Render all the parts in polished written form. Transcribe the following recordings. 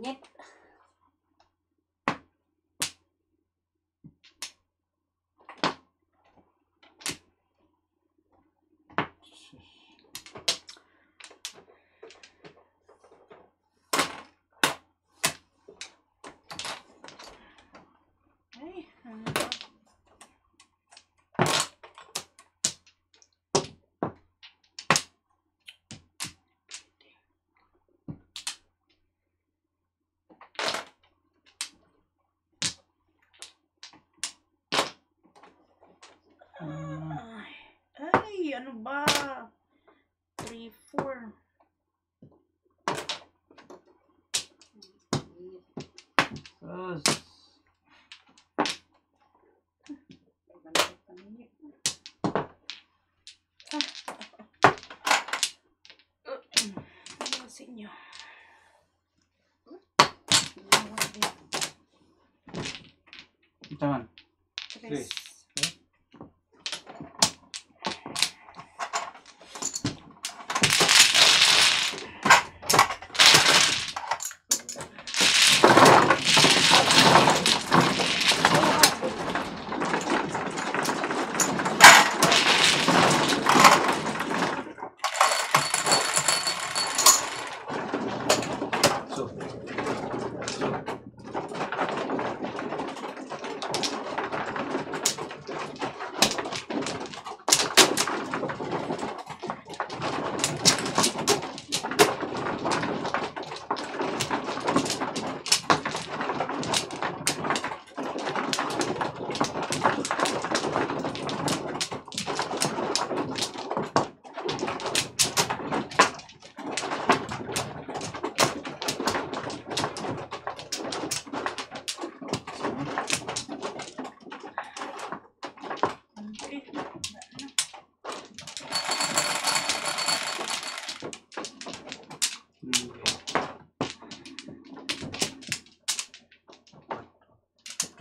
Init. Ay, ano ba? Ay, ano ba? 3, 4. Ano sa inyo? Tangan. Tres.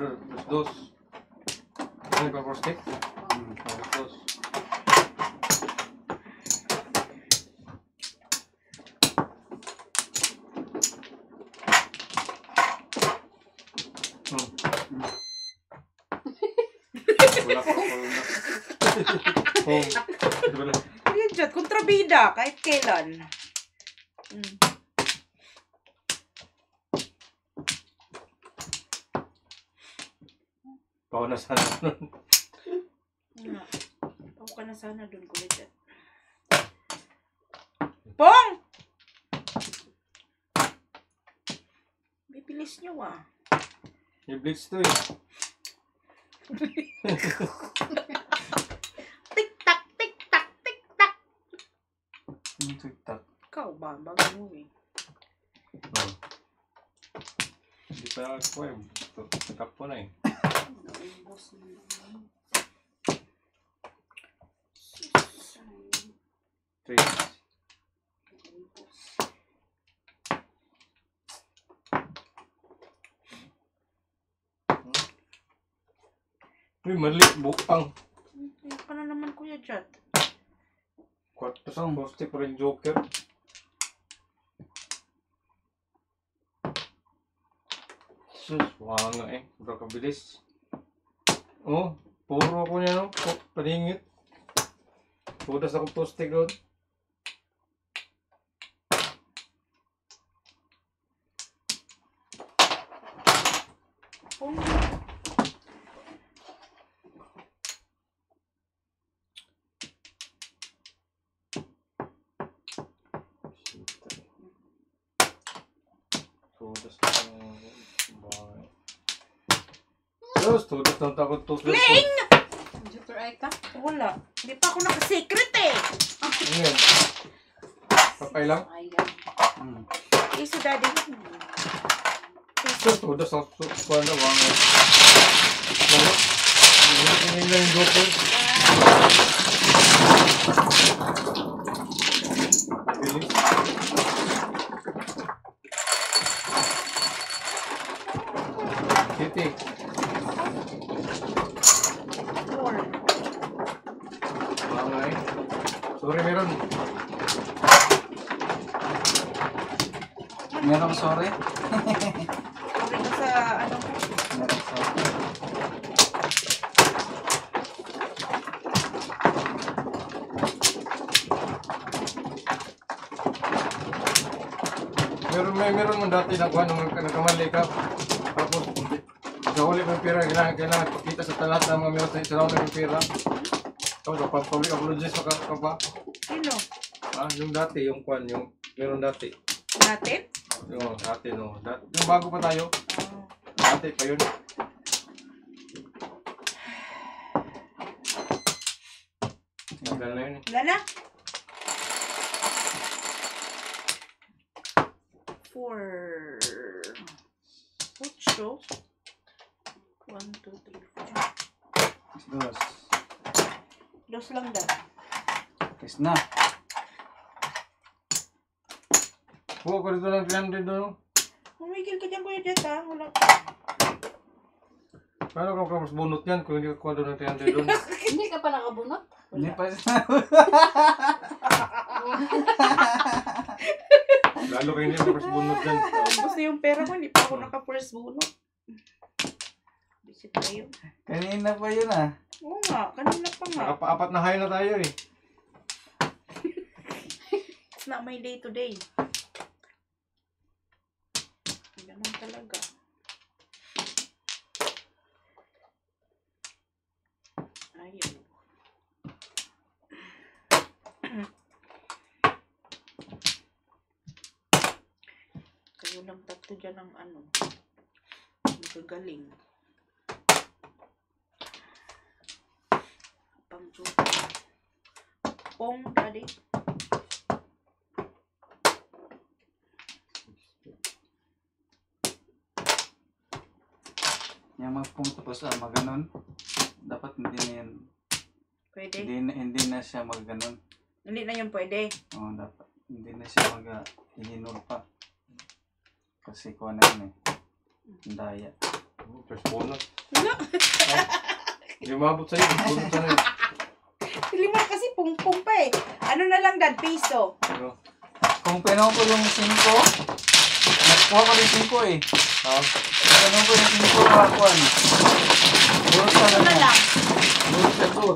Los dos. ¿Tiene paper stick? Los dos. Wala pa wala. Yan dyan, kontrabida, kahit kailan. Pao na sana nun. Pao ka na sana dun, Kuya Jet. Pong! Bibilis nyo I-blitz to eh. Tik-tak, tik-tak, tik-tak. Tik-tak. Ikaw ba? Bago mo eh. Hindi pa ako eh. Takap po na eh. Uy, mali. Bukang. Ano ka na naman, Kuya Jet? Kwarto sa boste pa rin joker. Sus, wala nga eh. Pura kabilis. Oh, puro ako niya no. Paningit. Pudas akong poste doon. Pong. Pudas akong bahay. Sus, pudas ng takot to. Pling! Joker ay ka? Wala. Hindi pa ako nakasecret eh. Ano yan? Papay lang? Ayan. Eh, si Daddy. Sus, pudas ang kuwan na wang. Hindi lang yung joker. Bilis. Titi. Sorry, meron. Merong sorry. Sorry ka sa ano ko. Merong sorry. Meron mo dati na kuha nung nagkamali ka. Tapos, nakahuli mo yung pera, kailangan pakita sa talat na mga meron sa isaraw na yung pera. Tapos, public apologies ka pa. Sino? Yung dati, yung kuhan, yung meron dati. Natin? Yung dati, no. Yung bago pa tayo, Oh. dati pa yun. Tagal na yun eh. Wala na? 4. 8. 1, 2, 3, 4. Dos. Dos lang daw. Tapos na. Kuha ko dito ng 300 doon. Humigil ka dyan, Kuya Jet, ha? Wala ka. Paano ka mas bunot yan kung hindi ka kuha doon ng 300 doon? Hindi ka pa nakabunot? Hindi pa. Lalo kayo hindi ka mas bunot yan. Tapos na yung pera ko, hindi pa ako naka-first bunot. Visit tayo. Kanina pa yun ah. Oo nga, kanina pa nga. Nakapaapat na high na tayo eh. It's not my day today. Ganun talaga. Ayun. Kayo lang tatlo dyan ang ano. Magagaling. Pang juta. Pong, daddy. Yung magpunta tapos maganon. Dapat hindi na yan. Pwede. Hindi na siya magganon. Hindi na yun pwede. Oo, dapat. Hindi na siya mag-ihinol pa. Kasi kuha na yun eh. Ang daya. First bonus. Wala. Hindi umabot sa'yo. First bonus na yun. Lima kasi pung-pung pa eh. Ano na lang dad, piso. Ano? Kung pinuha ko yung 5, nakuha ko yung 5 eh. Pinuha ko yung 5 kakuan. Burot Ano na na lang. lang. Burot na to.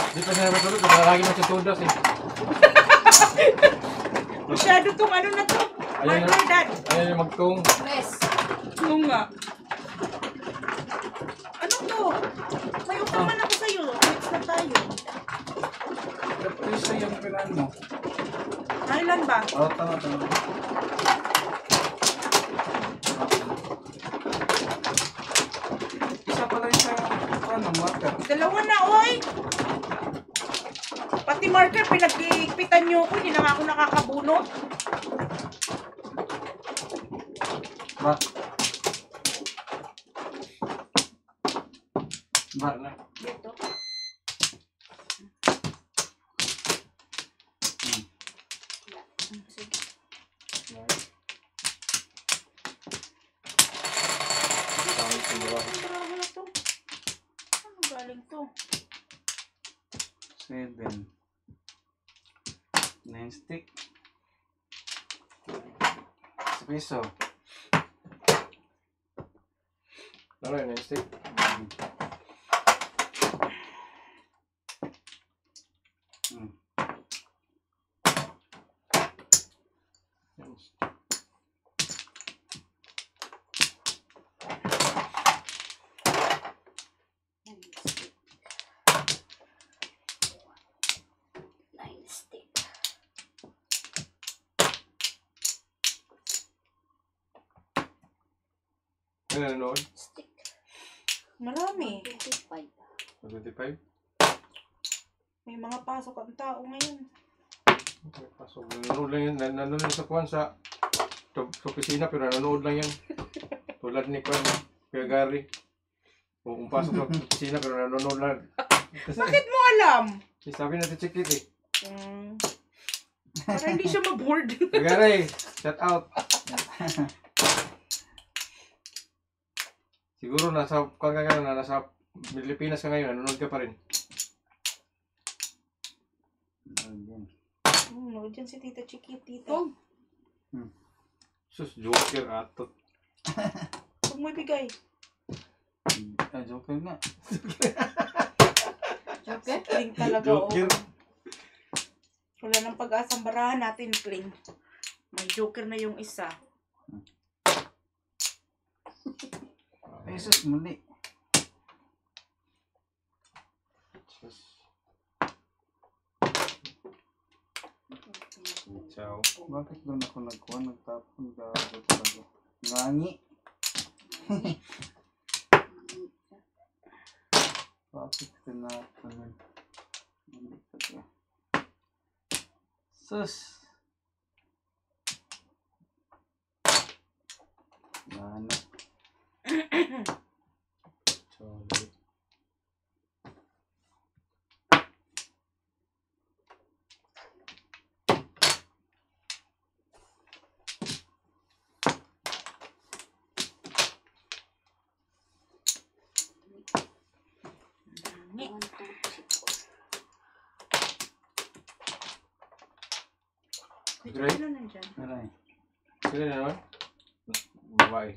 Di pa siya natulog. Lagi na siya tudas eh. Masyado tong ano na to. Ayan Marker dad. Ayaw yung magtong. Press. Oo nga. Ano to? May utang man ako sa'yo. Quits na tayo. Tapos yung pinuha mo. Kailan ba? Oo, tama. Isa pala yung sa ano, marker. Dalawa na, oy! Pati marker, pinagkikpitan niyo ko. Hindi na nga ako nakakabunot. Ba? Ba? Ano? Dito. Sige. Ang trabaho na to. Ano galing to? 7. 9 stick. Sa piso. Ano yun? Yung stick? Yung stick. Nine stick. Ano nanonood? Stick. Marami. 25. 25? May mga pasok ang tao ngayon. Okay, pasok. Nanonood lang yan. Nanonood lang sa kuhan sa opisina pero nanonood lang yan. Tulad ni Kuhan, Kuya Gary. O kung pasok sa opisina pero nanonood lang. Kasi, Bakit mo alam? sabi na si Chikit eh. Para hindi siya ma-board. Kuya Gary, shout out. Siguro nasa kuhan ka ngayon, nasa Pilipinas ka ngayon, nanonood ka pa rin. Ayan. No, dyan si Tita Chiquitita. Kung, Sus, joker atot. Huwag mo ibigay. Ah, joker nga. joker? Kling talaga. Joker. Oo. Wala nang pag-asang barahan natin, Kling. May joker na yung isa. Ay, sus, mali. Sus. Ciao. Bakit doon ako nagkuha? Nagtapon gago talaga. Ngangi. Bakit tinapon? Mali talaga. Sus. Ano? Sorry. Ni. 1, 2, 3, 4. May Great. ano nandyan? Aray. Sino na naman? Babae.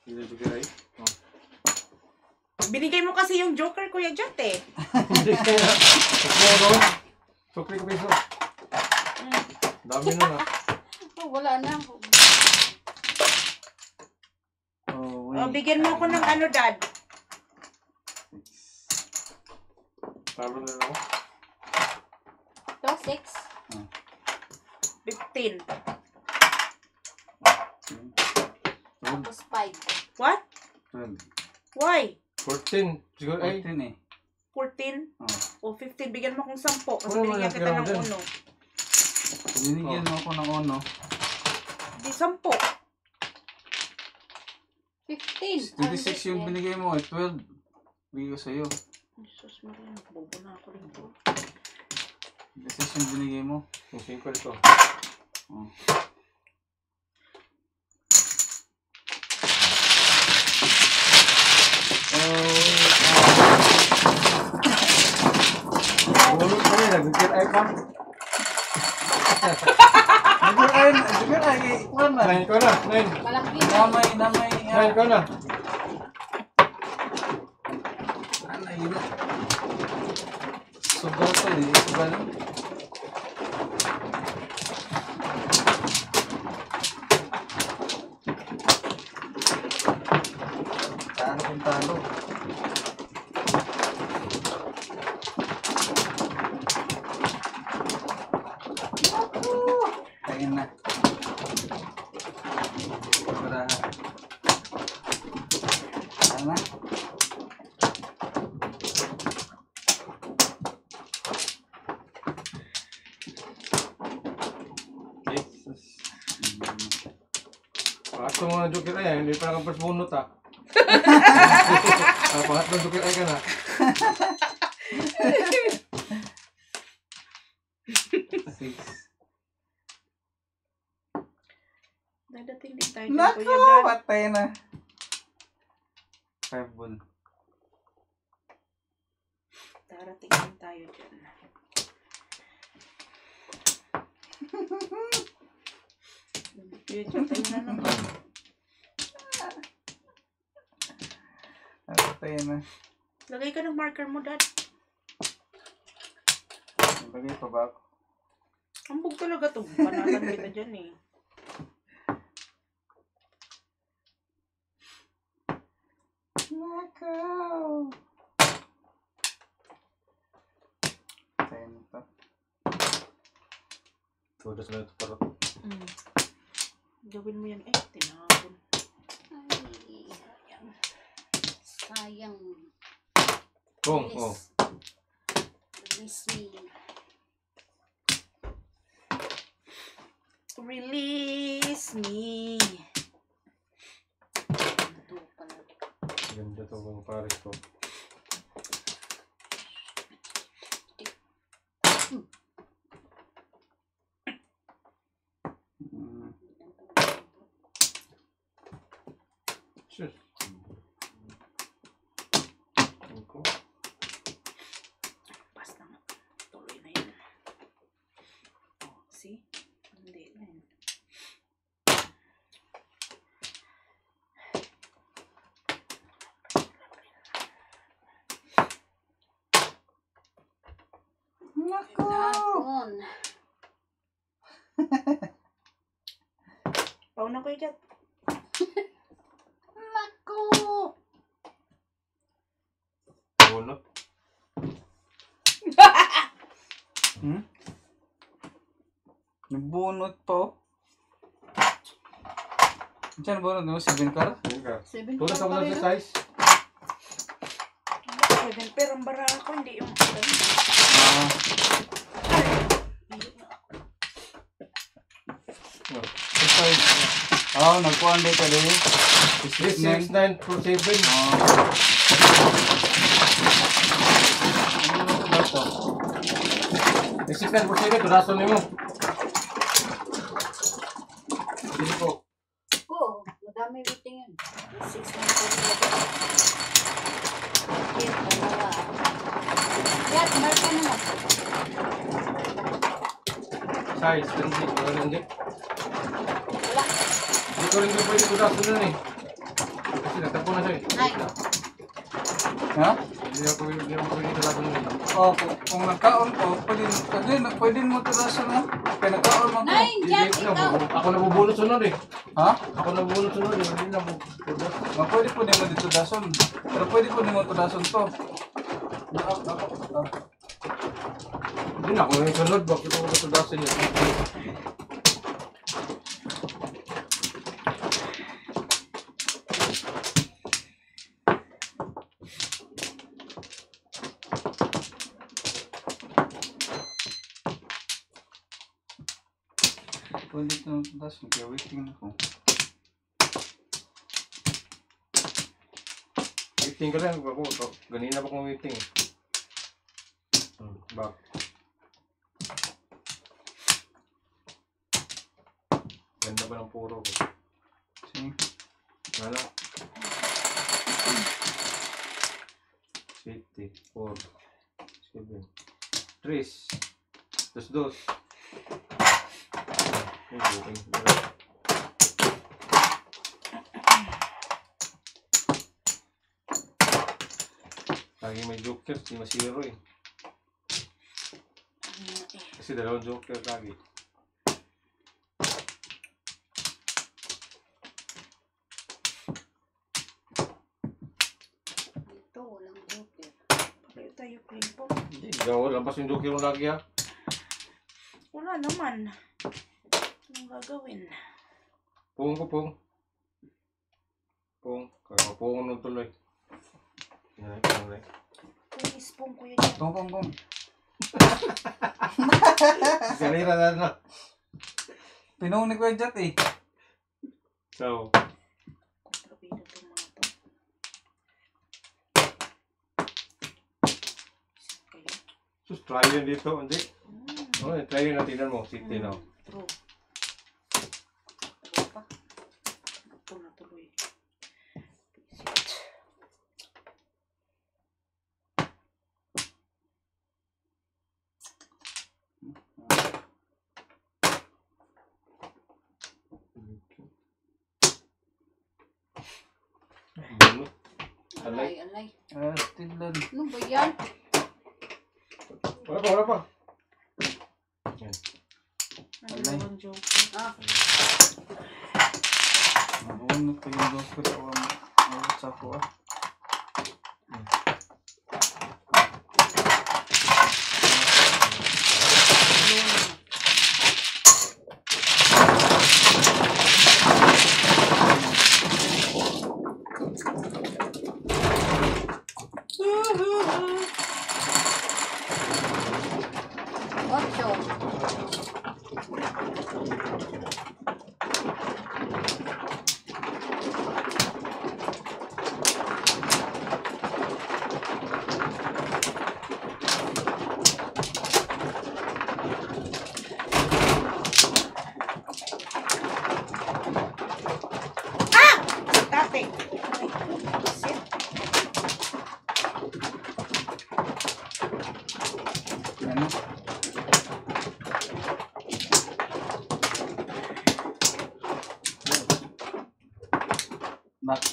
Sino joker ay? Oh. Binigay mo kasi yung joker, Kuya Jot eh. Hindi kaya. Sukro. Sukri ko piso. Dami na na. Oh, wala na. Oh, Oh, bigyan mo ako ng ano, Dad. Talo na ako. Ito, 6. 15. Tapos 5. What? 12. Why? 14. Siguro ay. 14 eh. 14? Oh. O 15. Bigyan mo akong 10. Kasi Wala binigyan naman kita ng kailangan uno. Binigyan mo ako ng ono. Di 10. 15. 26 yung binigay mo eh. 12. Bigay ko sa'yo. Jesus Maria, bobo na ako dito. 26 yung binigay mo. Yung 5 ito. Oh. Bulot kami. Nag-joker ay ka. Siguro ay, kuwan na. 9 ko na. 9. Malaki. Namay, 9 ko na. ano yun? Sugal to eh, sugal. Talo kung talo. Tingin na. Baraha. Tama? Jesus. Pangatlo mo na joker ay. Hindi pa nakapos bunot ah. Pangatlo joker ay ka na. Six. Dadating din tayo dyan, Naku! Kuya Dad. Patay na. 5 ball. Darating din tayo dyan. Kuya Jot, ayun na naman. Patay na. Lagay ka ng marker mo, Dad. Lagay pa ba ako? Ambog talaga to. Panatan kita dyan eh. Naku! Patay na pa. Tudas na ito para. Gawin mo yan. Eh, tinapon. Ay, sayang. Sayang. Kung, oh. Release me. Release me. Ito pala. Ganda to kung pares ko. Sus. Ako. Pas na nga. Ito. Nako! Hapon. Pauna ko dyan. Nako! Bunot. Hmm? Nabunot pa oh. Diyan bunot mo, 7 car? Yun ka. 7 Tulad pa ako rin. sa size. 7 pero ang bara ko, hindi yung... Nagkuhan dito din. 6, 9, 4, 7. Eh, 6, 9, 4, 7. Tulason niyo. Sige po. Oo, madami waiting yan. 6 na ito. Dalawa. Yan, marka naman. Size, hindi. Wala hindi. Wala. Hindi ko rin pwede tulason nun eh. Kasi nagtapo na siya eh. Ay. Ha? Hindi ako pwede tulason nun eh. Oh, kung nagkaon ko, pwede mo tulasan mo. Kaya nagkaon mo ko. 9, Jack, Hindi, ikaw. ako nabubunot sunod eh. Ha? Ako nabubunot sunod eh. Hindi na mo. Pwede po mo dito dason. Pero pwede po mo tulason to. Hindi na ako yung sunod. Bakit ako tulason yun? Pwede ito tulason. Kaya waiting na ko. Waiting ka lang. Ganina pa kong waiting eh. Back. Ganda ba ng puro ko? Sige. Wala. 7, 4, 7, 3, 2, 2. Lagi may joker, di masiro eh. Kasi dalawang joker lagi. Ito, walang joker. Pareho tayo clean po. Hindi, gawa lampas yung joker mo lagi ha. Wala naman. Anong gagawin? Pung ko, pung. Pung. Kaya pung nung tuloy. Yan, yan. Please pong kuya dyan. Kung. Kanira na na. Pinuni ko yung Jack eh. So, Kontrabida itong mga to. Kayo. sus, try yun dito, hindi. Oh, try yun na, tingnan mo, city no. True. True pa. Ito na tuloy. Visit. Bunot. Alay, alay. Still lang. Ano ba yan? Wala pa. Yan. Ang Alay. dalawang joke. Ah, Nabunot ko yung dos ko sa ko ah. Ocho. Tate. Sit. Ano? Back.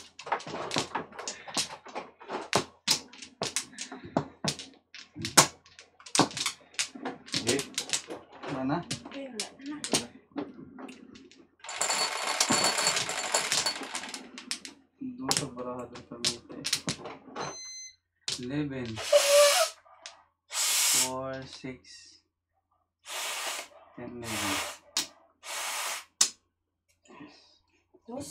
na. Okay, wala na. Doon sa baraha doon sa lute. 11. 4, 6, 10, 11. Dos.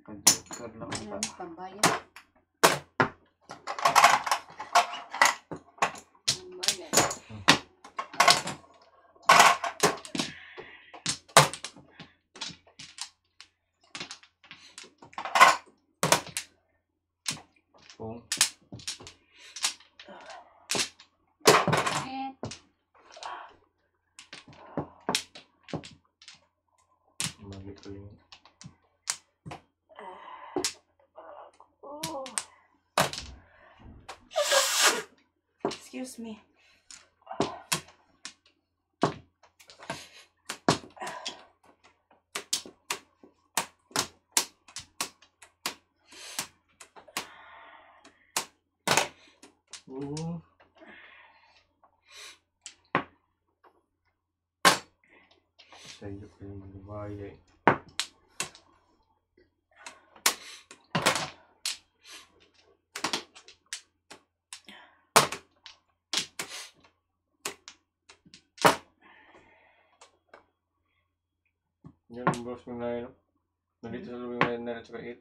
Pag-joker lang ito. Ano, pambayad. Pambayad. Kung Eh, mali ko yun. Oh. Excuse me. Oo. Sa'yo ko yung lumaya eh. Yan ang boss ko na yun. Nandito sa lubing na yun na at saka 8.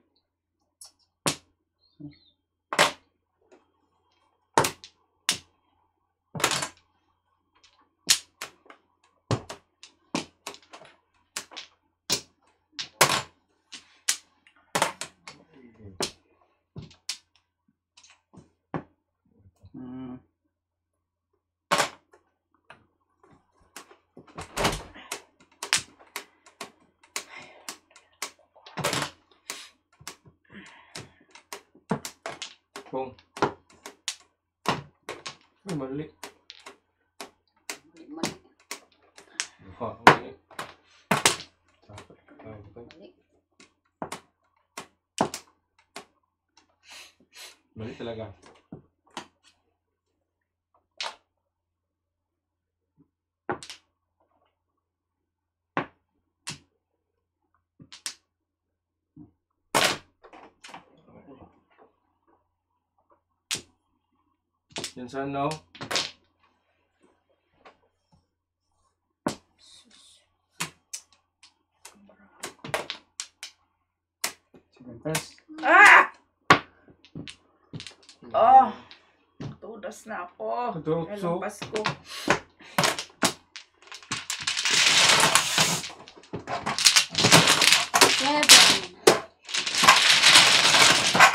Hmm. Kung. Ay, mali. mali. Ha, mali. Dapat ka. Mali. Mali talaga. Yan saan no? Sige, press. Ah! Oh! Tudas na ako. Tutso. Alam, Pasko. Seven.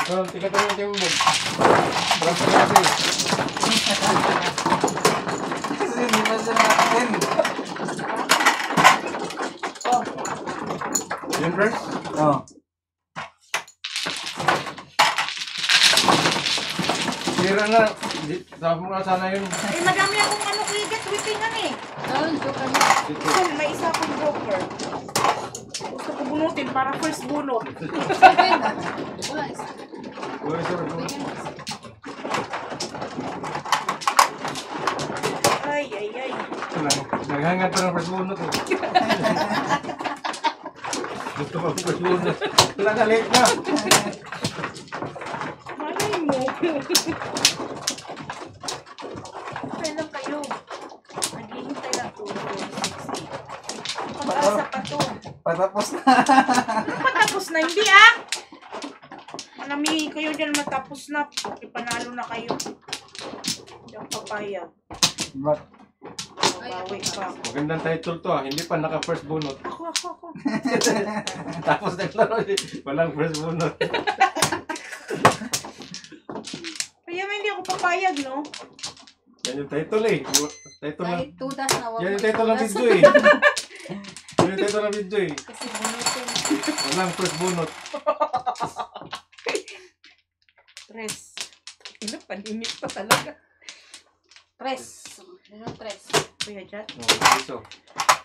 Parang tika tayo yung timbog. Parang sa natin. Kasi hindi pa siya natin. Oh, Yan, friends? Oh. Sira na. Sabi mo na sana yun. eh, madami akong ano kigat, waitingan eh. Doon, joker mo. Gusto, may isa akong joker. Gusto ko bunutin para first bunot. Seven na. Wala isa. Wala isa rin. Bigyan mo isa. Ay, ay, ay. Naghangat pa ng first bunot eh. Gusto ko ang first bunot. Wala na, late na. Malay mo. Okay lang kayo. Naghihintay lang 2, 4, 6, 8. Pag-asa pa to. Patapos na. Matapos na, hindi ah! Manami kayo dyan matapos na. Ipanalo na kayo. Hindi ako papayag. But, Bawi pa ako. Magandang title to ah. Hindi pa naka first bunot. Ako. Tapos naglaro eh. Walang first bunot. Kaya nga hindi ako papayag, no? Yan yung title eh. Title ng... Kahit tudas na wag Yan mo yung title ng itudas. video eh. Yan yung title ng video eh. Kasi bunutin. Walang first bunot. Tres. Ina, paninip pa talaga. Tres. Ano tres? Kuya Jat. Oh, so.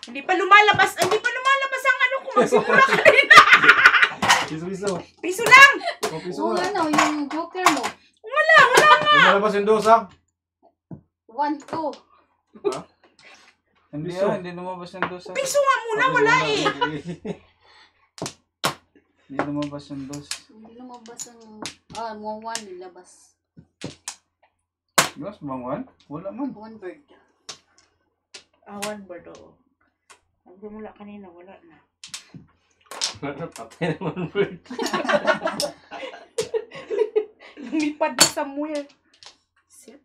Hindi pa lumalabas ang ano ko. Magsimula ka rin. Piso. Piso lang! Oh, piso Oo, nga. ano, yung joker mo. Wala. Lumalabas yung dosa. 1, 2. Ha? Hindi Piso. hindi lumabas yung dos. Piso nga muna, wala eh. Hindi lumabas yung dos. Hindi lumabas ang... Ah, mo 1 nilabas. Mas bang one? Wala man. 1 bird. One bird, oo. Nagmula kanina, wala na. Patay naman bird. Lumipad na somewhere. Shit.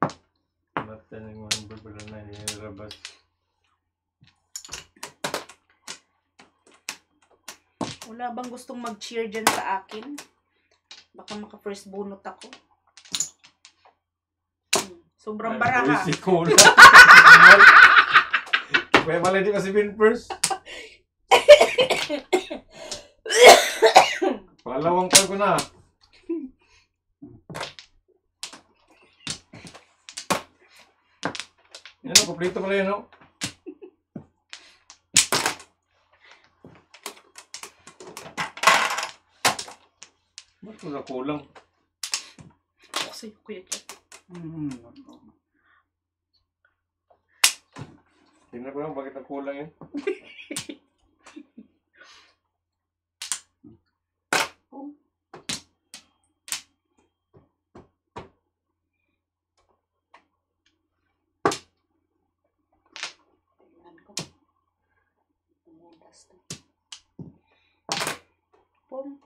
Patay naman bird. Wala na nilabas. Wala bang gustong mag-cheer dyan sa akin? Baka maka-first bunot ako. Sobrang baraha. Si Cola. Kaya pala di kasi win first. Pangalawang call ko na. Yan o, kuplito pala yan o. Ba't wala kulang? Ako sa'yo, Kuya Jack. Tingnan ko lang bakit nagkulang yan. Tingnan ko. Tumudas to. Pum.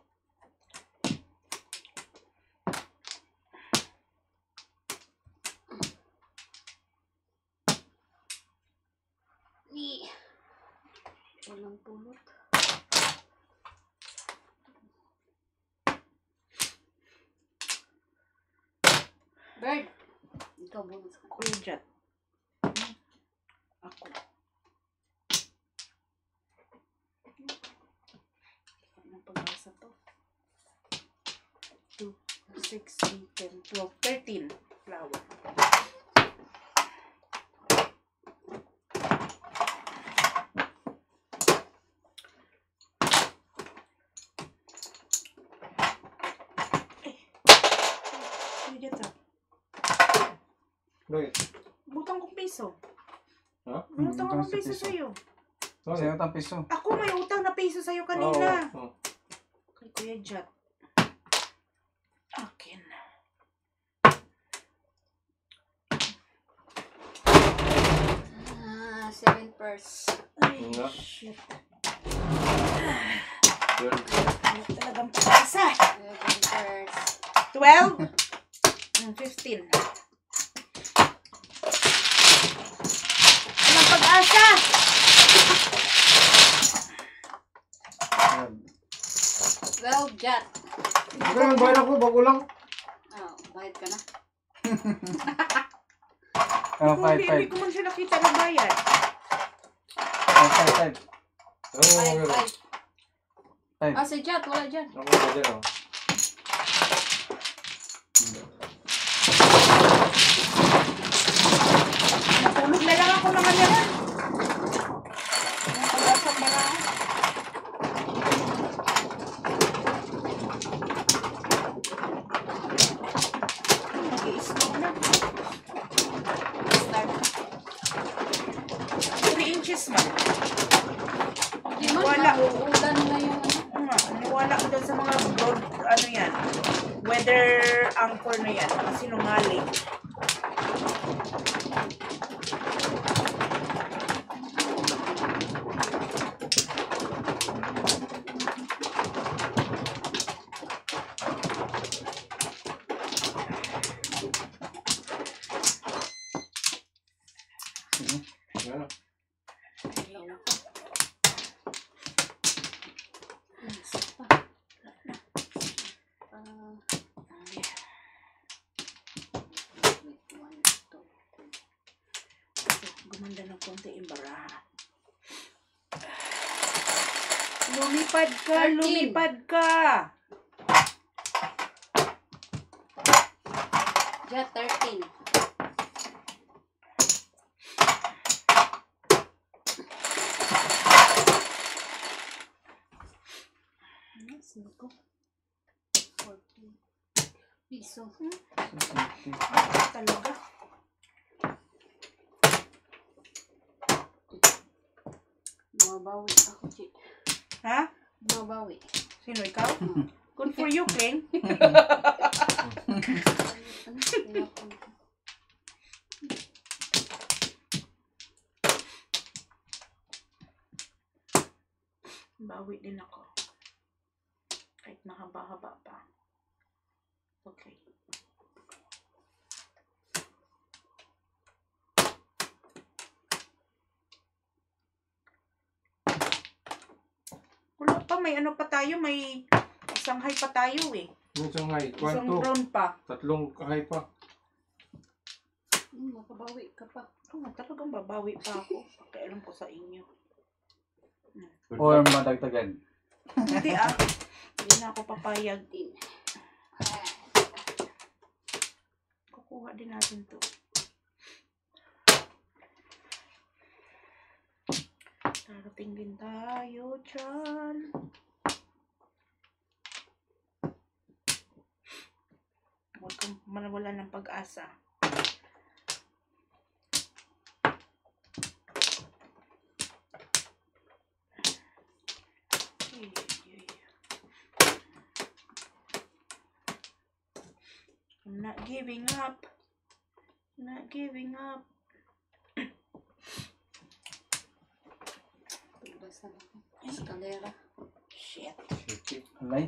Ni. Walang pulot. Bird. Ikaw bonus ka. Kuya Jack. Ako. Anong pag-asa to? 2, 6, 8, 10, 12, 13. Flower. Kuya Jack. Bakit? Butang kong piso. Ha? May utang Utang akong sa piso piso. sa'yo. Sa'yo tang piso. Ako may utang na piso sa'yo kanina. Oo. Kay Kuya Jat. Akin. Ah, 7 purse. Ay, Nga. shit. Yun. Ano talagang pag-asa? 7 purse. 12? 15. Anong pag-asa? 12 Jat. Ito lang, bayad ako, bago lang. Oh, bayad ka na. Hindi ko man siya nakita na bayad. 5. Oo, 5, oo. 5. Ah, si Jat. Wala dyan. Ako na dyan, oh. Natulog na lang ako naman yan. Anong pag-asa na lang? Nag-i-stop na. Start. 3 inches ba? Di man, Wala. nauulan na yung ano. Oo nga, naniwala ko dun sa mga broad, ano yan, weather anchor na yan, mga sinungaling. Yan. Gumanda ng konti yung baraha. Lumipad ka, 13. lumipad ka! Jat, 13. Ano, 5. 14. Piso. Talaga. Bumabawi ako, Chi. Ha? Bumabawi. Sino ikaw? Good for you, Kling. Ano? Tinapon ko. Bawi din ako. Kahit mahaba-haba pa. Okay. Wala pa, may ano pa tayo, may isang high pa tayo eh. Yung sangay, Isang kwanto. round pa. Tatlong kahay pa. Makabawi ka pa. Oh, talagang babawi pa ako. Pakialam ko sa inyo. Or madagdagan. Hindi ah. Hindi na ako papayag. Din. Kukuha din natin to. Darating din tayo dyan. Huwag kang manawala ng pag-asa. I'm not giving up. Not giving up. Pagbasa na ako. Eskalera. Shit. Alay.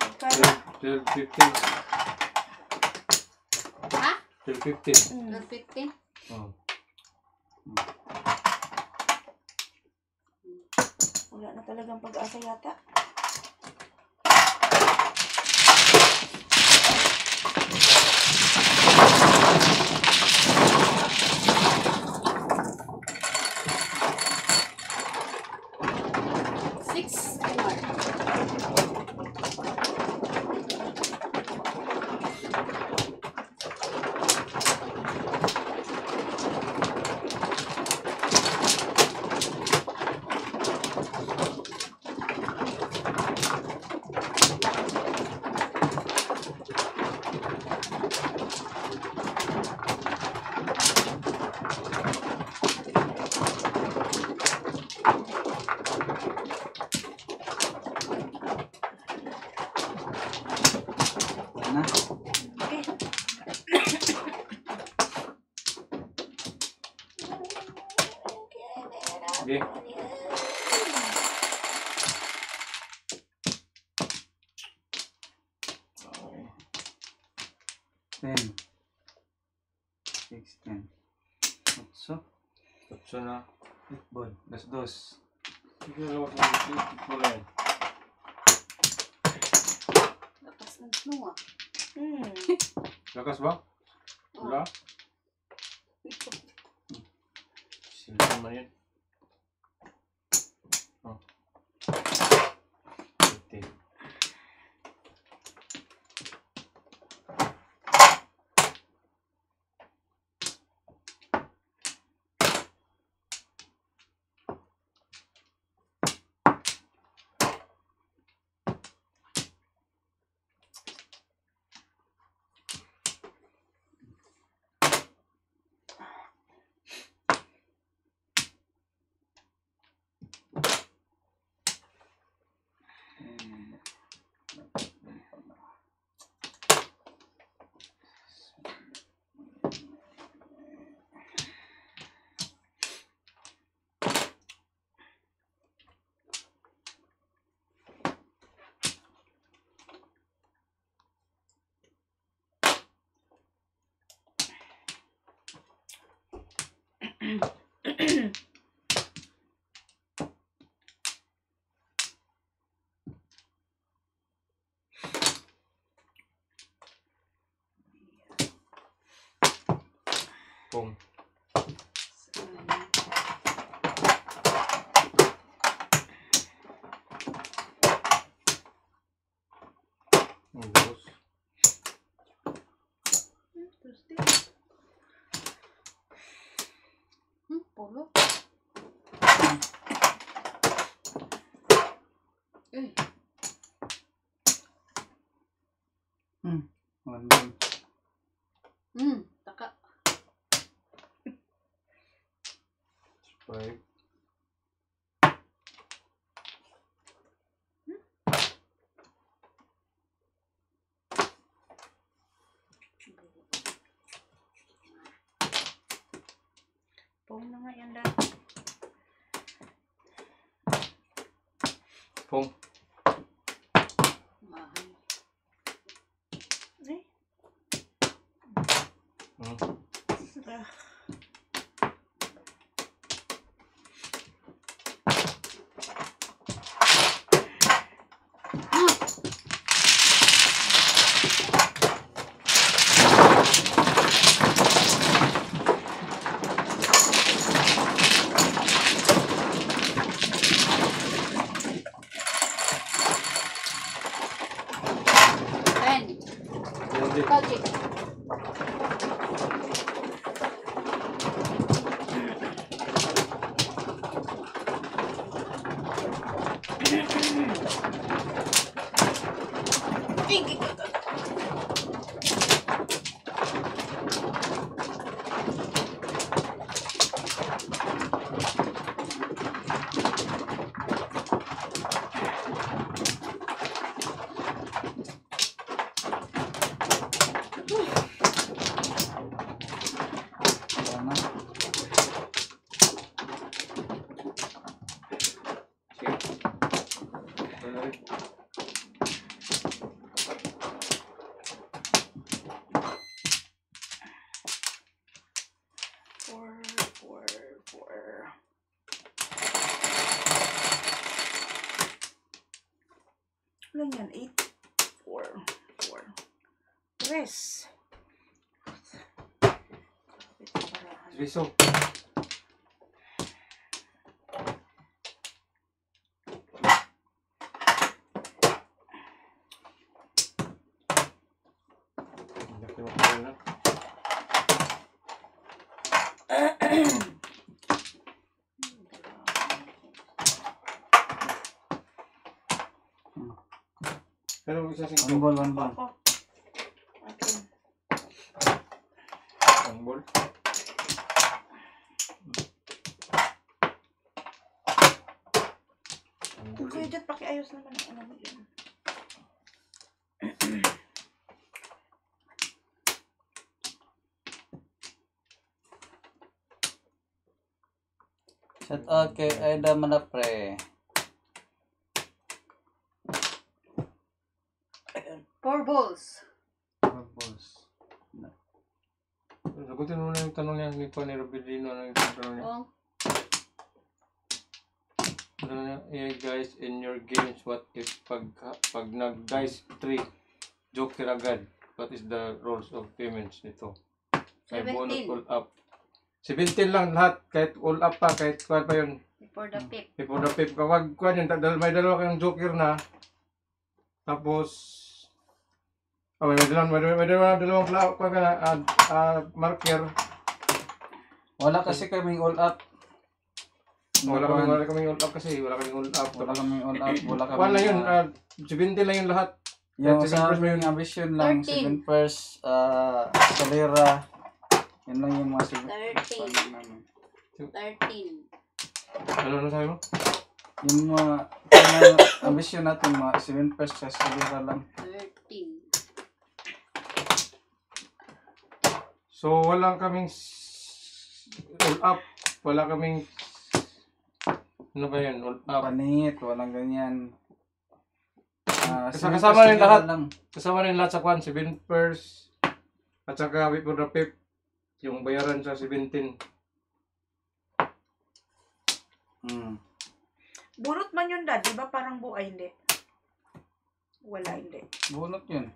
Pagkala. 12:15. Ha? 12:15. 12.50? Oh. Wala na talagang pag-asa yata. Na. Okay. Okay. Ten. 16. Otso. Tapos na. Bon. Dos. Sige, lawak mo lang. Lakas ng snua. Lakas ba? Wala? Ito. Sila naman yun. Oh. 15. Pong. Ang dos. Polo. Eh. London. Taka. 5. Pong na nga yan dati. Pong. Mahal. Eh? Ah. Hindi. Kagi. Wala na. Sige. Wala rin. Four. Ano yan? 8, 4. Tres. Riso. Laki mo pa na. Pero isa One ball, one ball. Ako. Akin. Ang ball. Ang Kung ball. kayo dyan, pakiayos naman ang ano mo dyan. Shout out kay Aida Manapre. 4 balls. One balls. Sagutin mo na yung tanong niya ni Juan Robilino. Ano yung tanong niya? Oh. Ano niya? Yeah, guys, in your games, what if pag nag-dice 3, joker agad? What is the rules of payments nito? May bonus 17. all up. 17 lang lahat. Kahit all up pa, kahit kuwan pa yun. Before the pip. Before the pip. Kapag kuwan yun, may dalawa kayong joker na. Tapos, may dalawang kuwan ka na, marker. Wala kasi kaming all up. Wala kaming all up kasi. Wala kaming all up. Wala kaming all up. Wala kaming... Kuwan lang yun. 17 lang yun lahat. Yung Kahit sa 7 aming ambition lang, 13. 7 first, Calera. Yan lang yung mga 7 13. 13. Ano sabi mo? Yung mga ambition natin, mga 7 first sa Calera lang. 13. So, wala kaming all up. Wala kaming ano ba yan? All up. Panit, walang ganyan. Kasama rin lahat. Lang. Kasama rin lahat sa kwan. 7 first. At saka before the pip. Yung bayaran sa 17. Bunot man yun, Dad. Diba parang buhay? Hindi. Wala, hindi. Bunot yun.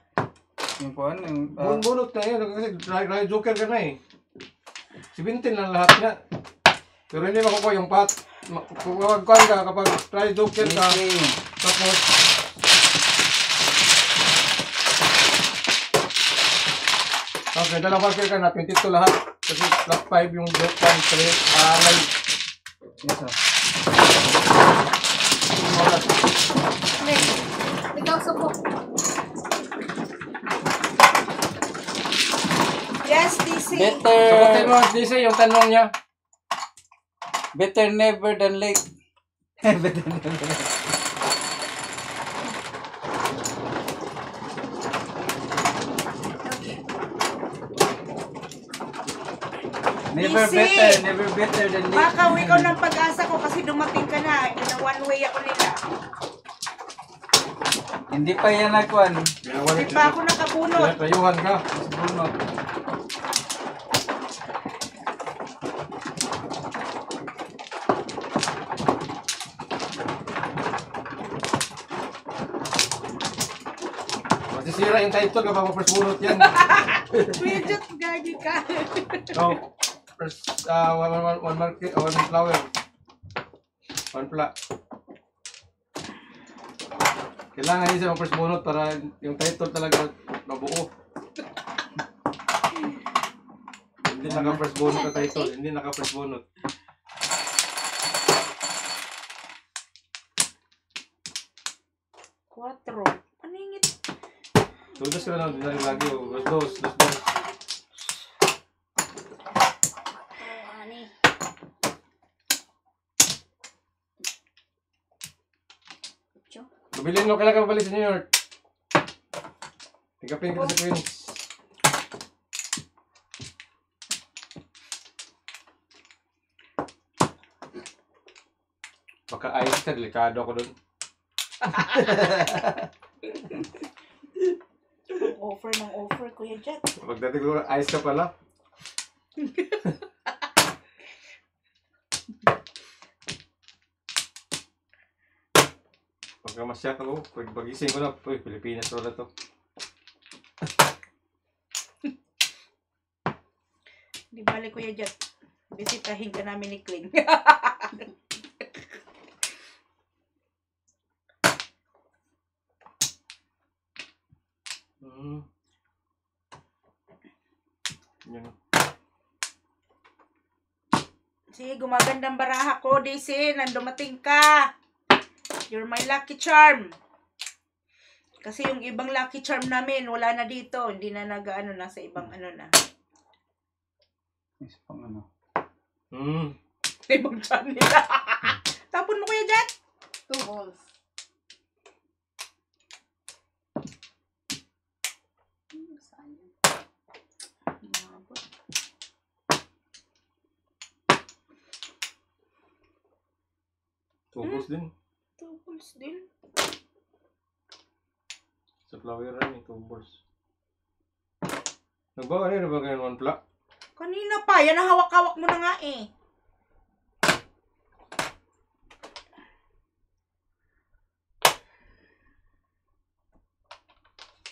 Yung po yung... Bunot na yun. Kasi dry joker ka na eh. 17 lang lahat niya. Pero hindi makukuha yung pat. Kung kwan ka kapag dry joker ka. Tapos okay, dalawang marker ka na, 22 lahat. Kasi plus 5 yung joke pan, 3, live. Yes, sir. Ikaw subok. Sagutin mo, DC, yung tanong niya. Better never than late. Better never than late. Never Busy. better than late. Baka ikaw ng pag-asa ko kasi dumating ka na. Ina one way ako nila. Hindi pa yan nagkuhan. Hindi pa ako nakabunot. Pinatayuhan ka. Bunot. Masisira yung title kapag ma-first bunot yan. Medyo gagi ka. So, first, one market, one flower. One pla. Kailangan yun siya first bunot para yung title talaga mabuo. Hindi naka-first bunot na title, hindi naka-first bunot. Quatro. Paningit. Tudas ka na, dinari lagi. Dos, dos, dos, dos. Pabilin mo, kailangan mabalik sa New York. Tigapin ka sa Queens. Baka ayos ka, delikado ako dun. Offer ng offer, Kuya Jet. Pagdating ko, ayos ka pala. Pagka masyak ako, pag-gising ko na, uy, Pilipinas wala to. Di bali, Kuya Jet. Bisitahin ka namin ni Kling. Yan. Sige, gumagandang baraha ko, Daisy. Nandumating ka. You're my lucky charm. Kasi yung ibang lucky charm namin, wala na dito. Hindi na nag-ano na sa ibang ano na. Is pang ano. Ibang channel nila. Tapon mo, Kuya Jet. 2 balls. Saan yun? Umabot. Tubos din. Tubos din. Sa floweran eh, tubos. Nagbawa rin na ba ganyan one pla? Kanina pa. Yan ang hawak-hawak mo na nga eh.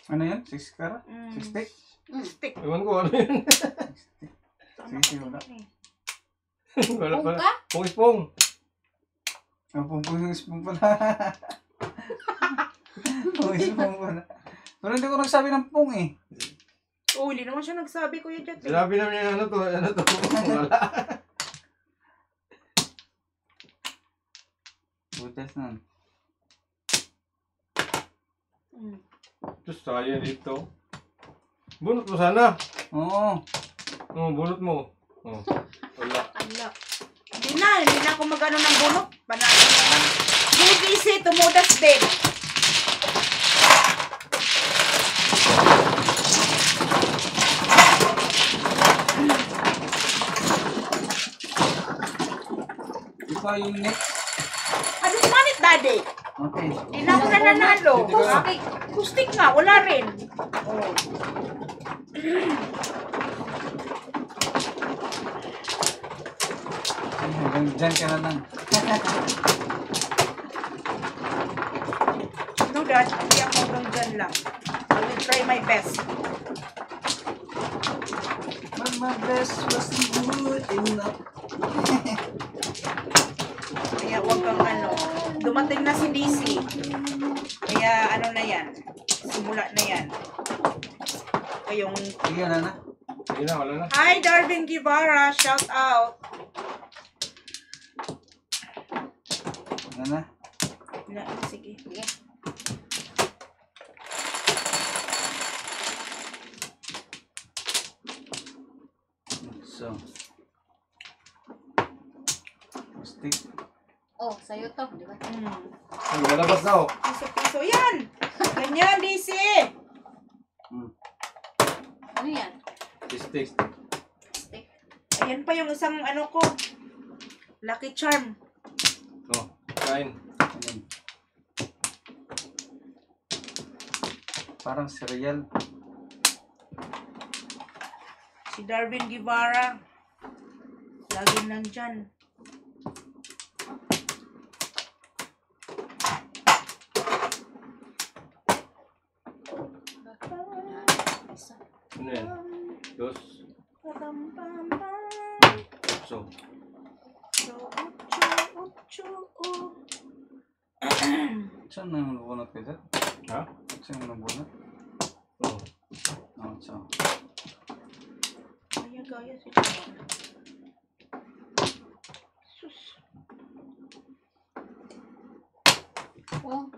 Ano yan? 6 karat? 6 stick? Stick. Ewan ko ano yun. Tama Sige, ka wala. din eh. Wala Pong pala. ka? Pong-ispong. Ang pumpung pala. Pumpung pala. Pero hindi ko nagsabi ng pung eh. Oh, hindi naman siya nagsabi, Kuya Jet. Eh. Sinabi namin yung ano to. Wala. Butas nun. Diyos, tayo dito. Bunot mo sana. Oo. Bunot mo. Wala. Ala. Hindi na ako mag-ano ng bunot. Panalo naman. BBC, tumudas din. Ikaw yung next. Ano manit, Daddy? Okay. Hindi na ako nananalo. Okay. Kustik nga, wala rin. Oh. Hanggang dyan ka na lang. No, Dad. Hindi ako hanggang dyan lang. I will try my best. But my best wasn't good enough. Kaya huwag kang ano. Dumating na si DC. Kaya ano na yan. Simula na yan. Kayong... Sige na na. Sige na, wala na. Hi, Darwin Guevara. Shout out. Ano na? Sige. Sige. So. Stick. Oh, sa'yo to, di ba? Ay, lalabas na, oh. Piso-piso. Yan! Ganyan, DC! Ano yan? Stick. Stick. Ayan pa yung isang ano ko. Lucky Charm. Oh, kain. Ayan. Parang cereal. Si Darwin Guevara. Laging nandyan. Isa. Ano yan? Dos. So. Saan na yung nabunot kayo, sir? Ha? Saan yung nabunot? Oh. Oh, so. Gaya si Charm. Sus. Oh,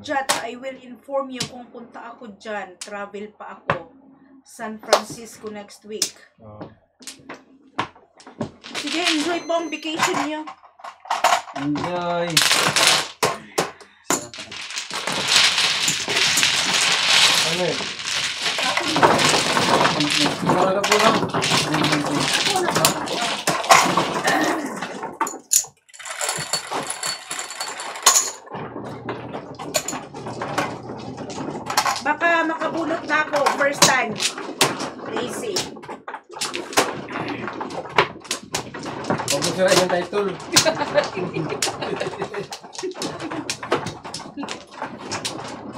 Jat, I will inform you kung punta ako dyan. Travel pa ako. San Francisco next week. Sige, enjoy po ang vacation niyo. Enjoy! Sarap pala. Ano eh? Ano Wala na po lang. Baka makabunot na ako first time. Lazy. Huwag mo sirain yung title.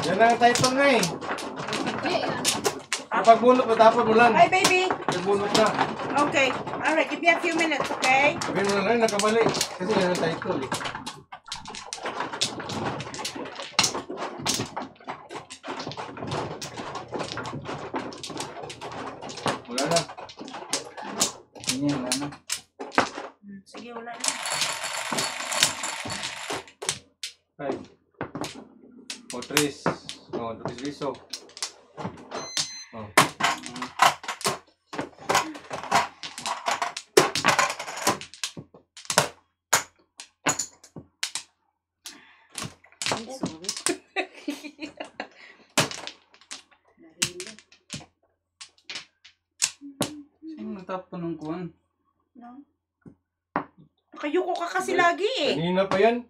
Yan ang title nga eh. hindi yan. Kapag bunot mo, tapon mo lang. Hi, baby. Nagbunot na. Okay. Alright, give me a few minutes, okay? Sabihin mo na lang, nakamali. Kasi yan ang title eh. Wala na. Hindi, wala na. Sige, wala na. Ay. O, tres. O, tres piso. O. Ay, sorry. Nahilo. Sino natapon ng kuwan? No? Nakayuko ka kasi lagi eh. Kanina pa yan.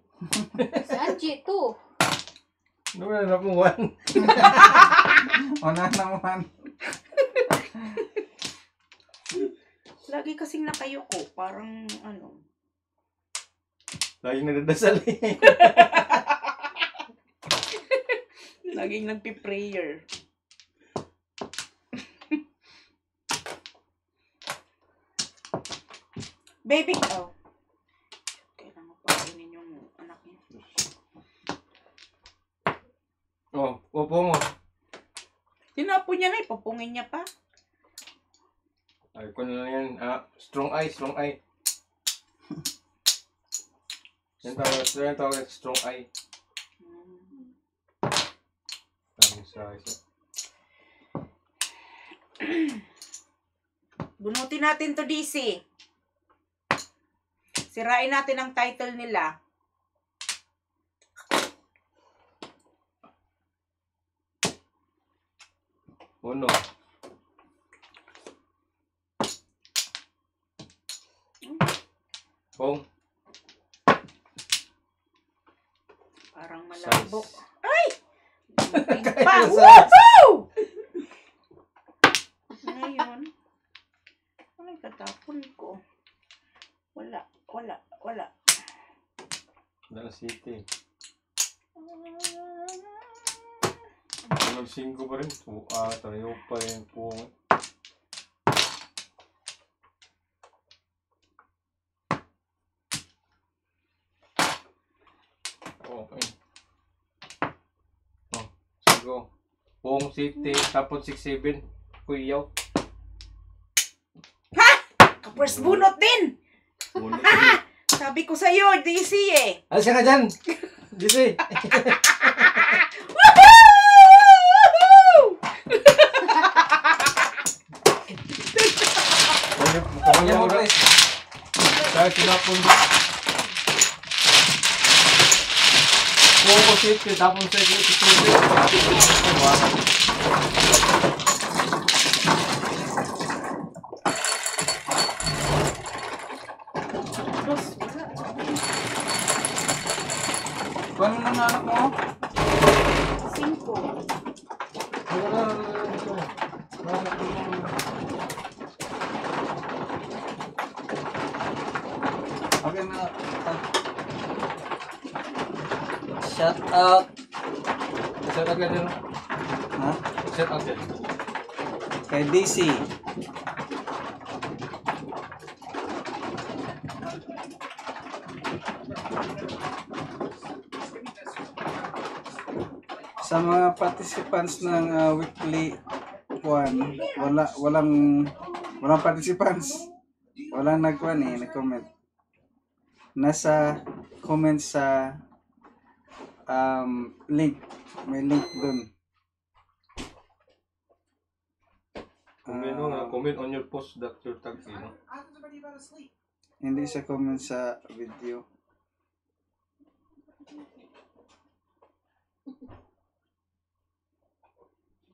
Saan, G2? Ano na napuwan? O na naman. Lagi kasing nakayuko. Parang ano. Laging nadadasal eh. Laging nagpi-prayer. Baby, oh. Kailangan mo pakainin yung anak niya. O, upo mo. Tinapon niya na, ipapungin niya pa. Ay, kung lang yan. Strong eye, strong eye. Yan tawag strong eye. Tawag sa isa. Bunutin natin to, DC. Sirain natin ang title nila. Uno. Pong. Parang malabo. Size. Ay! Kaya Pa! na size. Woohoo! Ngayon, ano yung tatapon ko? Wala. Wala na city. Walang 5 pa rin. Tayo pa rin pong. Okay. Oh, sigo. Pong city. Tapos 6-7. Kuyaw. Kapers bunot din! Bunot. Sabi ko sa'yo, DC eh. Alis ka na dyan! Dito eh. Woohoo! Kamay Yan mo mo, na. please. Kahit sinapon. Kung safety, tapon sa security. Kuhan mo na anak mo. 5. Okay na. Shout out. Set agad yan. Ha? Set agad. Kay DC. Sa mga participants ng weekly walang participants. Walang nag-comment. Nasa comment sa link. May link dun. Comment on your post that your tag in. Hindi siya comment sa video.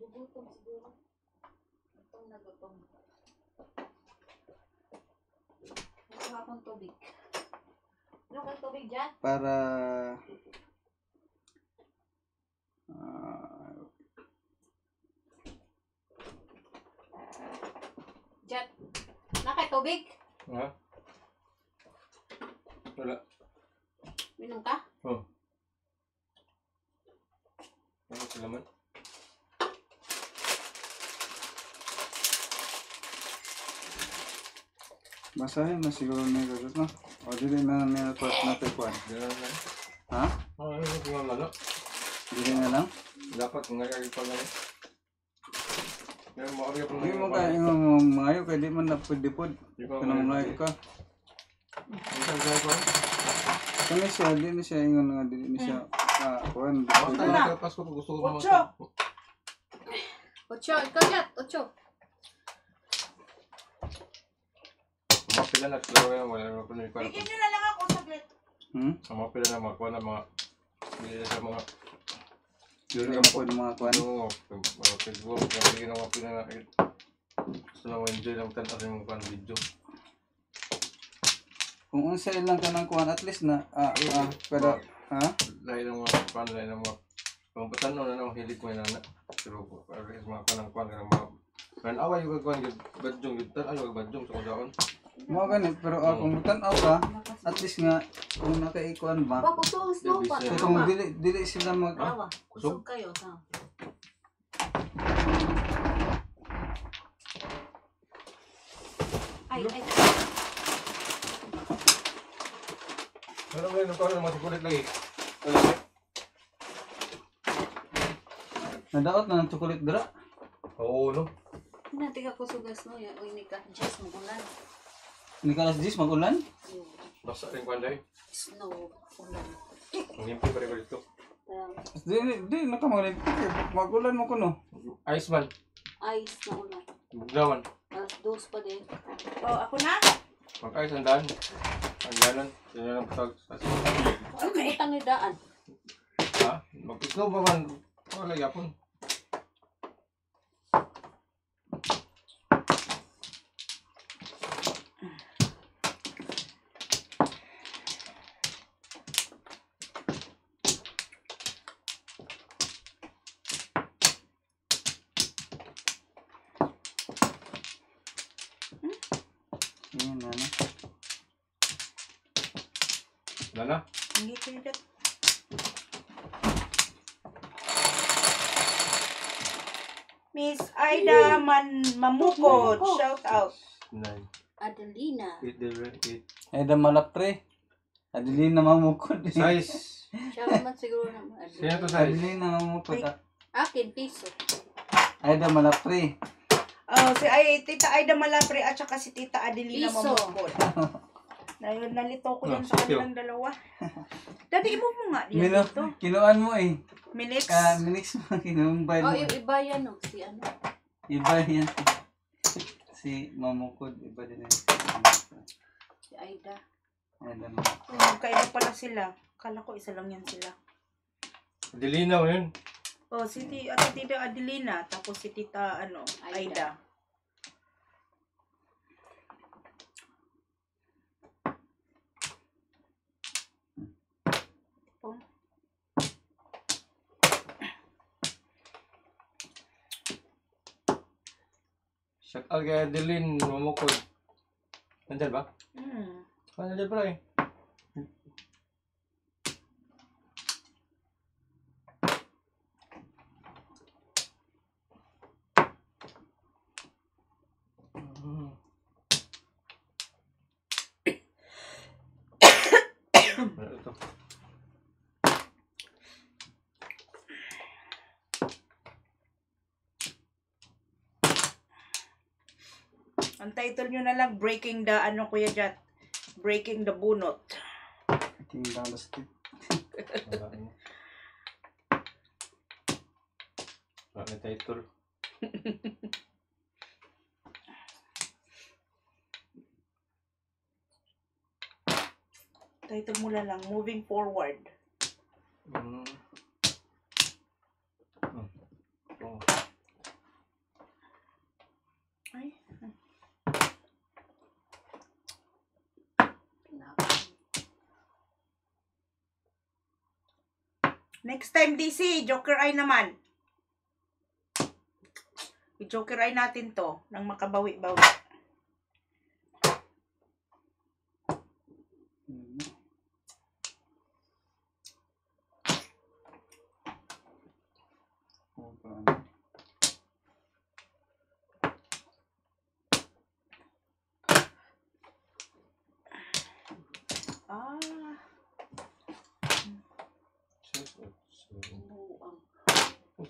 Gugutom siguro. Gutom na gutom. Gusto akong tubig. Ano kang tubig dyan? Para Dyan. Nakay tubig? Ha? Wala. Minum ka? Oh. Ano salamat? basahin na siguro ni Gagot, no? O dili na nilapot natin kuhan. Ganun na. Ha? Ano yung lalo? Dili na lang? Dapat ngayari pa lang. Kaya maari pa Hindi mo kaya yung mga kaya di man na pwede-pod. Di ba Kaya mga ka. Isang gaya pa. Kami siya, di na siya ingon nga, di na siya, kuhan. Basta nagkapas ko gusto ko Ocho. Ocho. Ikaw dyan. Ocho. Mapila na sila yan, wala naman po nila pa. Bigyan nyo na lang ako saglit. Mapila na mga kuha na mga hindi sa mga Dili ang pod mga kuhan. mga Facebook, mga ginawa pinanakit. Gusto na enjoy lang tanaw yung mga video. Kung unsa lang ka ng kuhan, at least na, pero, ha? Lahi ng mga pan, lahi ng mga pangpatanaw na nang hilig mo yung anak. Pero para sa mga panangkuhan ka ng mga away yung gagawin yung badyong, yung tanaw yung badyong sa kudaon. Mga ganit, pero kung butanaw ka, at least nga, kung nakaikuan ba, Ba, kusog slow pa. Dili so kung dili sila mag, Awa. Kusog kayo. Ha? Ay. Ano ba yung nagkaroon ng mga sikulit lagi? nadaot na ng chocolate dira. Oo, no? Nanti ka kusugas no. Yan. Uy, nika. Jess, magulan. Hindi ka alas 10, mag-ulan? Basta rin kwanday. Snow. Ulan. Ang himpi pa rin ko dito. Di, nakamagalit. Mag-ulan mo ko no. Iceman. Ice na ulan. Buglawan. Alas 2 pa din. Oh, ako na? Mag-ice ang daan. Ang ganon. Yan lang patag. Okay. Butang ni daan. Ha? Mag-snow ba man? Wala yapon. Yan na na. Wala na. Hindi ko yun. Miss Aida Mamukod, shout out. 9. Adelina. 8 there. 8. Ay, da malapre. Adelina mamukod. Size. Siya naman siguro naman. Sino to size? Adelina mamukod. Akin, piso. Ay, da malapre. Oh, si Tita Aida Malapre at saka si Tita Adelina Piso. Mamukod. Nalito ko yan sa sityo. kanilang dalawa. Dati mo nga diyan Mino, dito. kinuan mo eh. Minix. Minix mo, kinumbay Oh, mo. iba yan no. Si ano. Iba yan. si Mamukod, iba din yun. Si Aida. Ayan, Magkaiba pala sila. Kala ko isa lang yan sila. Dilinaw yun. Oh, si Tita Adelina, tapos si Tita Aida. Oh. Shout out kay Adeline Mamukod. Nandyan ba? Nandyan pala eh. Ano ito? Ang title nyo na lang, Breaking the, Kuya Jat? Breaking the Bunot. King down the stick. Wala na title. Title mo na lang, Moving Forward. Oh. Ay. Next time, DC, Joker Eye naman. I-Joker Eye natin to, nang makabawi-bawi.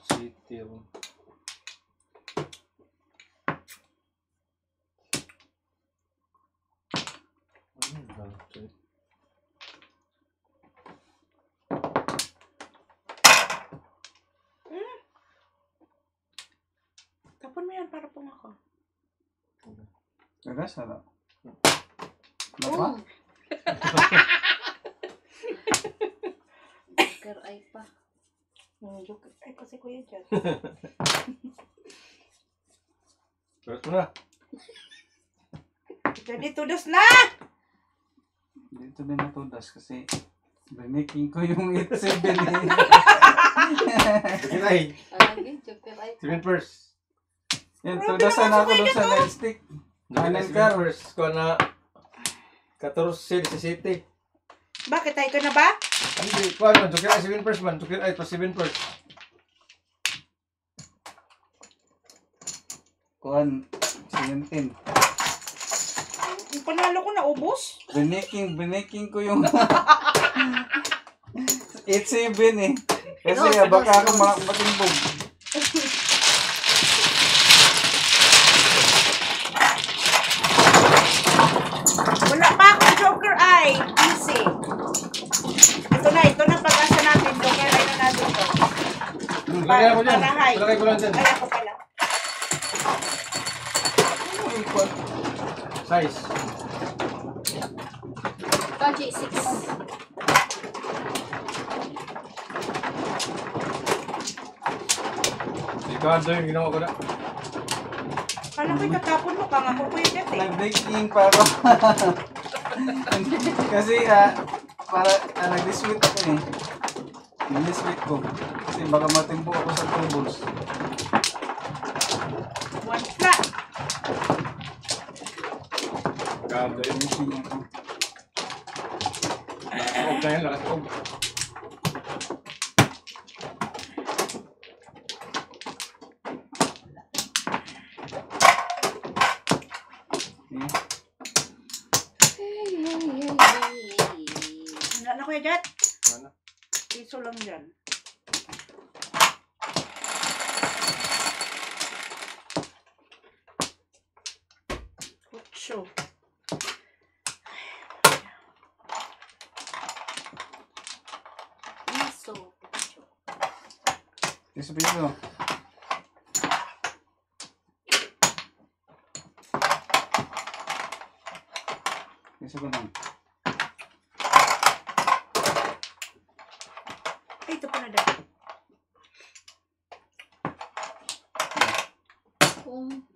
City. Tapon mo yan para pong ako. Kaya sarap. Apa? Joker Eye pa. Joker Eye pa si Kuya Jat. Terus mo na. Jadi tudos na! Dito din natudas kasi biniking ko yung 8-7 eh. Joker Eye. Lagi, Joker Eye pa. 7 first. Yan, tudasan ako doon sa nightstick. Kanan ka. First ko na 14 sa City. Bakit tayo ka na ba? Hindi, kuha naman. Joker Eye 7 first man. Joker Eye plus 7 first. Kuhan, 17. Yung panalo ko na ubos. Biniking ko yung 8-7 eh. Kasi Dos, baka ako dos. matimbog. Wala pa akong Joker Eye. Easy. Ito na pag-asa natin. Joker Eye na natin to. Lagay ako dyan. Parahay. Lagay ko lang dyan. Ay, ako pala. Size. Kaji 6. Sigado yung ginawa ko na. Kala ko itatapon mo ka nga po Kuya Jat eh. Nag-baking pa ako. Kasi para nag-diswit ako eh. Nag-diswit ko. Kasi baka matimbo ako sa tubos. One flat. Sigado yun. Baking ako. Lakasob na yan, lakasob. Wala na Kuya Jat. Ano? Piso lang dyan. Kutso. Miso. Piso-piso. Isa pa lang. Ay, ito pala daw. Kung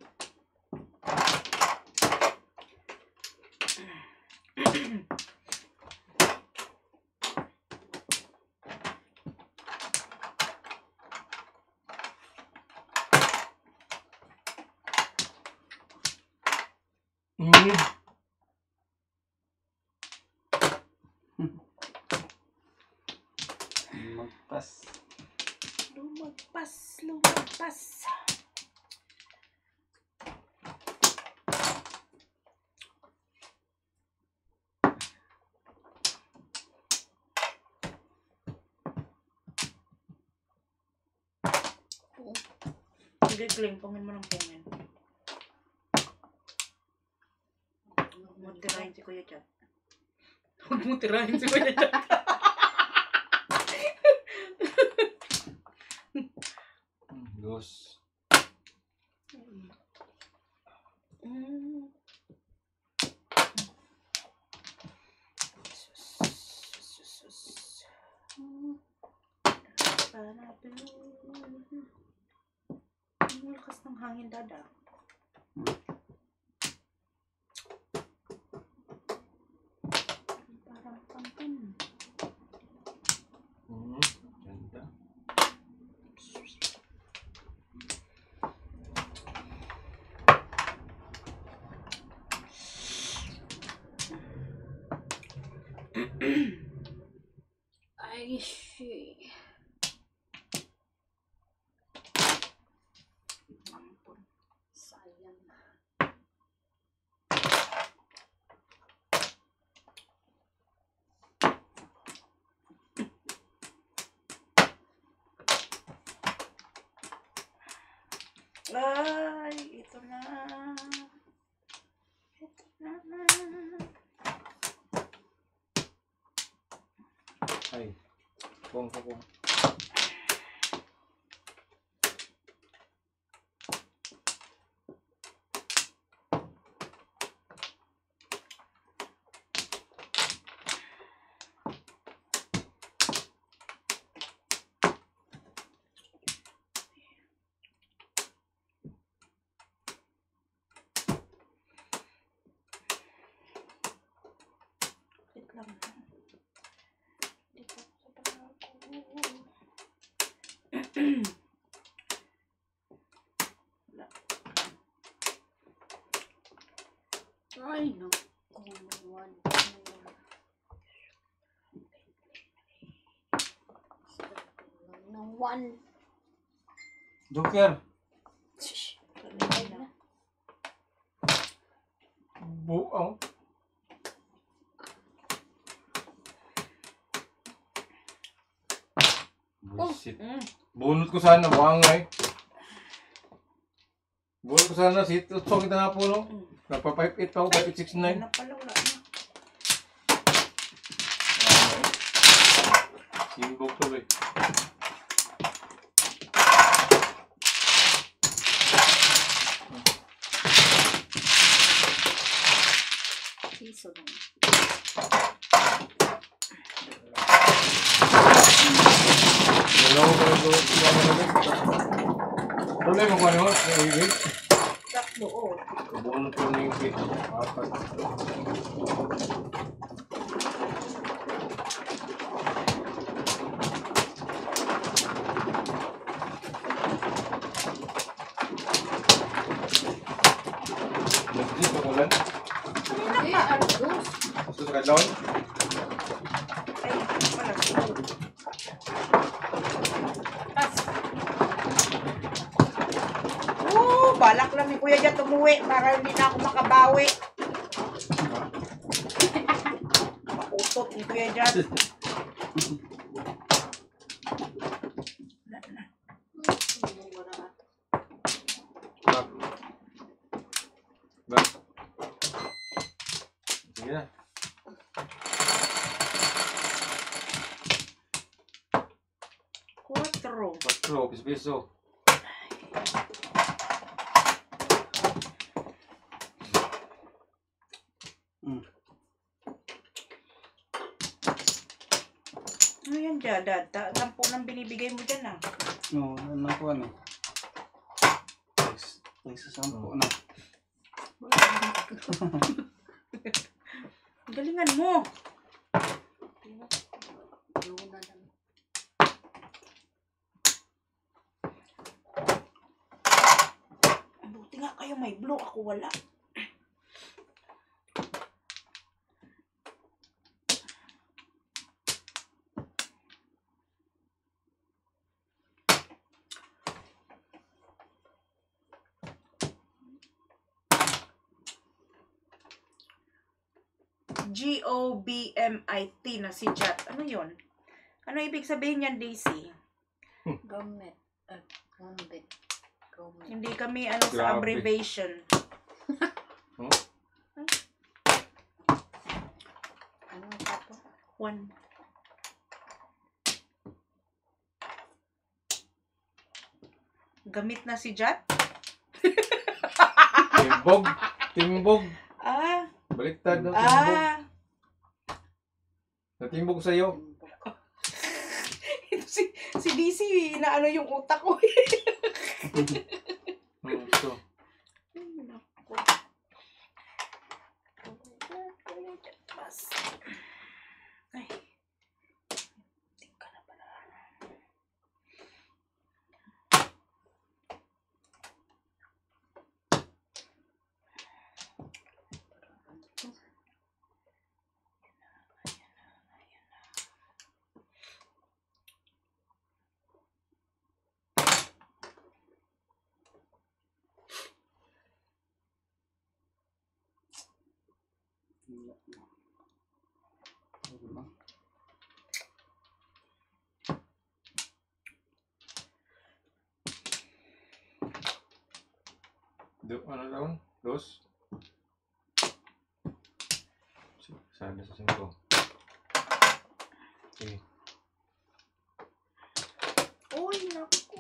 Mm. Magpas. Lumagpas. Sige, Glenn, pungin mo ng pungin. Huwag mo tirahin si Kuya Chat. Huwag mo tirahin si Kuya Chat. Dos. Mm. Ang lakas ng hangin, Dada. Parang pangkin. Ganda. ay shit. Sayang. Ay, ito na. Ito na. Ay. Kung. Wait lang. Dito sa bago. Wala. Ay no. One. Joker. Shh. Kalay na. Buang. Bullshit. Bunot ko sana, buang eh. Bunot ko sana, si Tutsong kita nga po, no? Nagpa-5-8 ako, 5-8-6-9. Wala pala, wala na. Simbog tuloy. Piso lang. Dalawa ko na doon. Problema ko ano? Sakto, oh. Bunot ko na yung cake. Apat. Nagsis ko ulan. Hindi, ardos. Gusto sa kadlawan? Ay, wala. Pas. Balak lang ni Kuya dyan tumuwi para hindi na ako makabawi. Makutot ni Kuya dyan. Wala na. Bak. Bak. Sige na. 4. 4 piso. Ano yan dyan, dad? Tampo nang binibigay mo dyan ah. No, ano ko ano. Nagsasampo na. Galingan mo. Luna lang. Buti nga kayo may blue, ako wala. GOBMIT na si Jat. Ano yun? Ano ibig sabihin yan, Daisy? Gommet. Gommet. Gommet. Hindi kami ano sa Grabe. abbreviation. Ano pa to? One. Gamit na si Jat? Timbog. Timbog. Ah, Baliktad ng timbog. ah. Natimbog sa'yo. si DC, inaano yung utak ko. Ito. Ay. Tingka na pala. Ano daw? Dos? Sana sa 5. Okay. Uy, naku.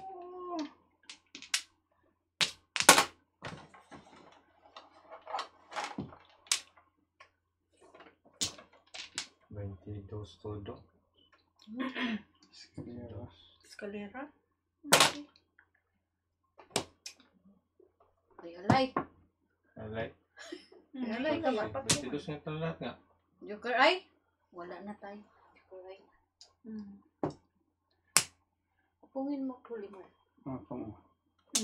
todo. Escalera. Ay, alay. Alay. Alay ka kaya. dapat yun. 22 nga ito lahat nga. Joker ay. Wala na tayo. Joker ay. Pungin mo huli mo.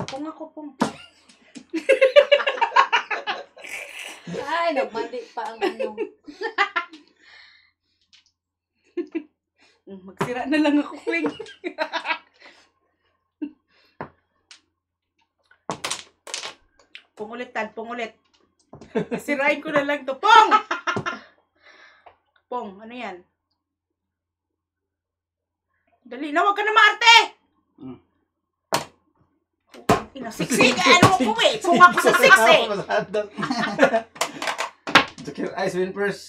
Kung ako pong. Ay, nagmali pa ang ano. Magsira na lang ako, Queen. Pungulit, Tad. Pungulit. Sirain ko na lang to. Pong! Pong, ano yan? Dali na, wag ka na maarte! Inasiksik! Ano ko eh? Pung ako sa six eh! Joker Ice win first.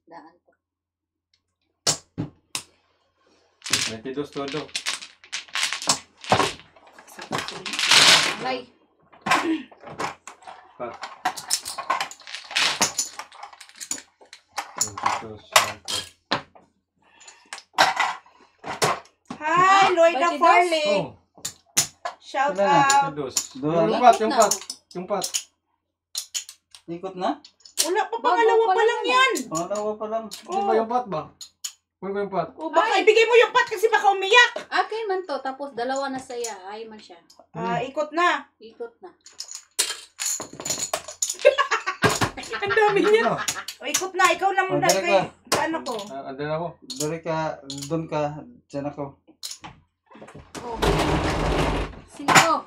Daan to. 22 todo. Alay. Pa. 22 5. Hi, Lloyda Bati Farley! Oh, Shout Wala na. out! 22. Dua Yung na? pat, yung pat. Yung pat. Ikot na? Wala pa, pangalawa pa lang yan! Pangalawa pa lang. Di ba yung pat ba? Kunin ko yung pat. O baka ibigay mo yung pat kasi baka umiyak! Akin man to. Tapos dalawa na saya. Ay man siya. Ikot na! Ikot na. Ang dami niya! O, ikot na! Ikaw na muna Dali kay... ka. Ano ko? Andan ako. Dari ka, doon ka, dyan ako. Oh. 5.